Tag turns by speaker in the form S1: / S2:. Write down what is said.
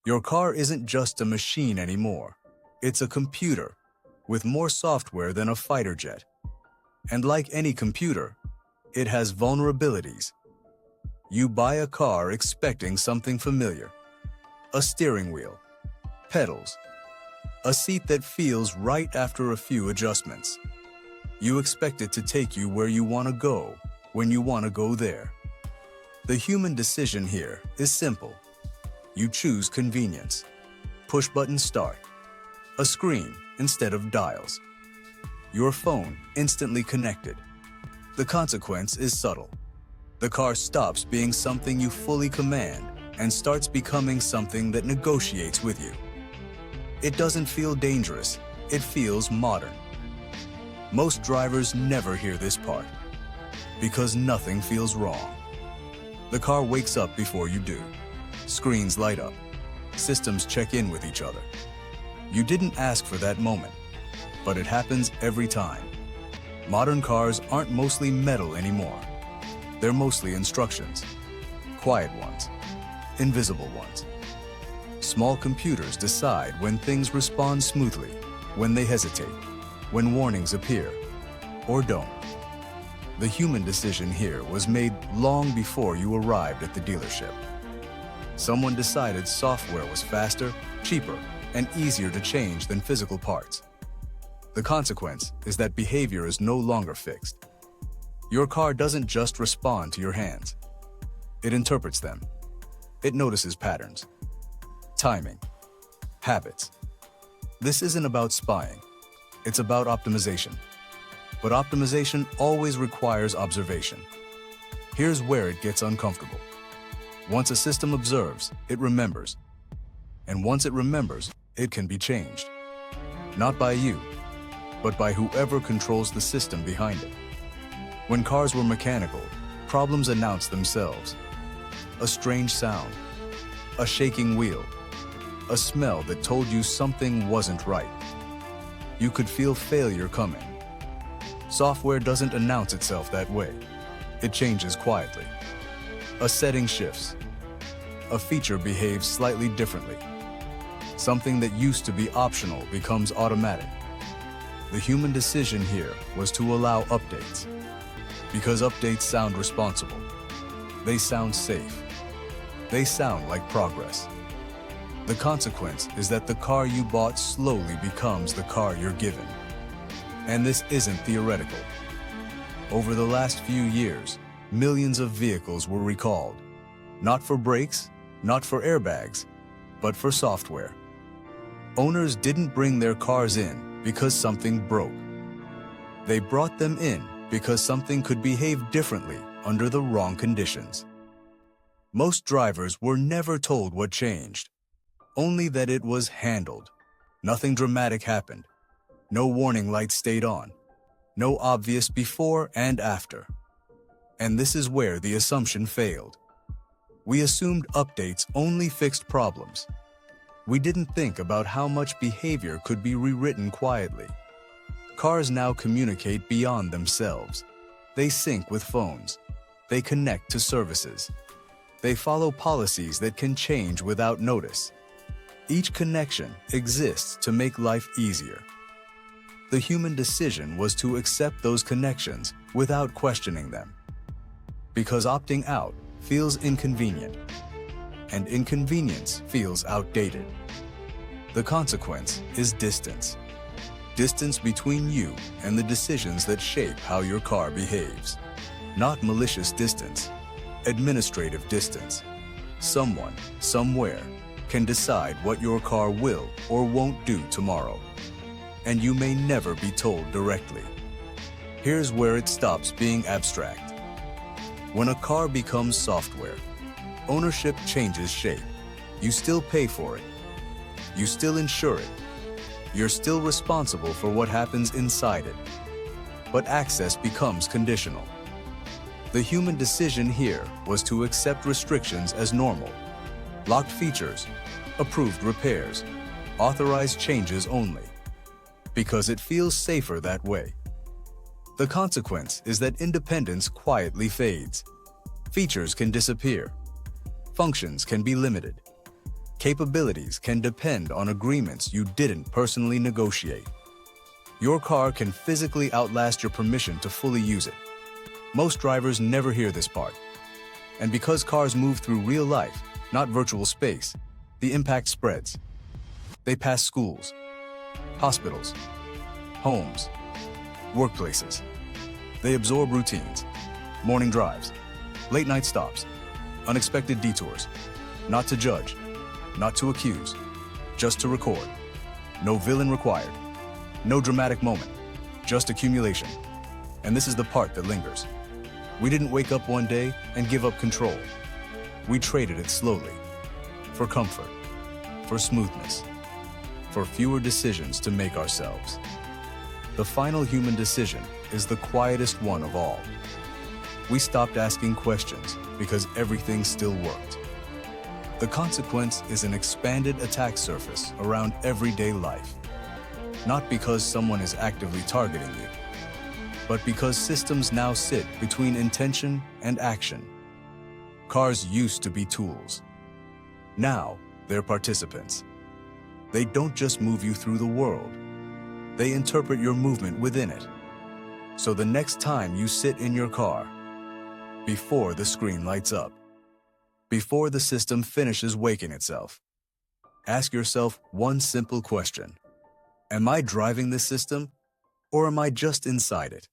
S1: Your car isn't just a machine anymore. It's a computer with more software than a fighter jet. And like any computer, it has vulnerabilities. You buy a car expecting something familiar. A steering wheel, pedals, a seat that feels right after a few adjustments. You expect it to take you where you want to go, when you want to go there. The human decision here is simple. You choose convenience. Push-button start. A screen instead of dials. Your phone instantly connected. The consequence is subtle. The car stops being something you fully command and starts becoming something that negotiates with you. It doesn't feel dangerous. It feels modern. Most drivers never hear this part because nothing feels wrong. The car wakes up before you do. Screens light up. Systems check in with each other. You didn't ask for that moment, but it happens every time. Modern cars aren't mostly metal anymore. They're mostly instructions. Quiet ones. Invisible ones. Small computers decide when things respond smoothly, when they hesitate, when warnings appear, or don't. The human decision here was made long before you arrived at the dealership. Someone decided software was faster, cheaper, and easier to change than physical parts. The consequence is that behavior is no longer fixed. Your car doesn't just respond to your hands. It interprets them. It notices patterns, timing, habits. This isn't about spying. It's about optimization. But optimization always requires observation. Here's where it gets uncomfortable. Once a system observes, it remembers. And once it remembers, it can be changed. Not by you, but by whoever controls the system behind it. When cars were mechanical, problems announced themselves. A strange sound, a shaking wheel, a smell that told you something wasn't right. You could feel failure coming. Software doesn't announce itself that way. It changes quietly. A setting shifts. A feature behaves slightly differently. Something that used to be optional becomes automatic. The human decision here was to allow updates. Because updates sound responsible. They sound safe. They sound like progress. The consequence is that the car you bought slowly becomes the car you're given. And this isn't theoretical. Over the last few years, millions of vehicles were recalled. Not for brakes, not for airbags, but for software. Owners didn't bring their cars in because something broke. They brought them in because something could behave differently under the wrong conditions. Most drivers were never told what changed, only that it was handled. Nothing dramatic happened. No warning lights stayed on. No obvious before and after. And this is where the assumption failed. We assumed updates only fixed problems. We didn't think about how much behavior could be rewritten quietly. Cars now communicate beyond themselves. They sync with phones. They connect to services. They follow policies that can change without notice. Each connection exists to make life easier. The human decision was to accept those connections without questioning them. Because opting out feels inconvenient, and inconvenience feels outdated. The consequence is distance. Distance between you and the decisions that shape how your car behaves. Not malicious distance, administrative distance. Someone, somewhere, can decide what your car will or won't do tomorrow. And you may never be told directly. Here's where it stops being abstract. When a car becomes software, ownership changes shape. You still pay for it. You still insure it. You're still responsible for what happens inside it. But access becomes conditional. The human decision here was to accept restrictions as normal. Locked features, approved repairs, authorized changes only. Because it feels safer that way. The consequence is that independence quietly fades. Features can disappear. Functions can be limited. Capabilities can depend on agreements you didn't personally negotiate. Your car can physically outlast your permission to fully use it. Most drivers never hear this part. And because cars move through real life, not virtual space, the impact spreads. They pass schools, hospitals, homes, workplaces. They absorb routines, morning drives, late night stops, unexpected detours. Not to judge, not to accuse, just to record. No villain required, no dramatic moment, just accumulation. And this is the part that lingers. We didn't wake up one day and give up control. We traded it slowly, for comfort, for smoothness, for fewer decisions to make ourselves. The final human decision is the quietest one of all. We stopped asking questions because everything still worked. The consequence is an expanded attack surface around everyday life. Not because someone is actively targeting you, but because systems now sit between intention and action. Cars used to be tools. Now, they're participants. They don't just move you through the world. They interpret your movement within it. So the next time you sit in your car, before the screen lights up, before the system finishes waking itself, ask yourself one simple question. Am I driving this system, or am I just inside it?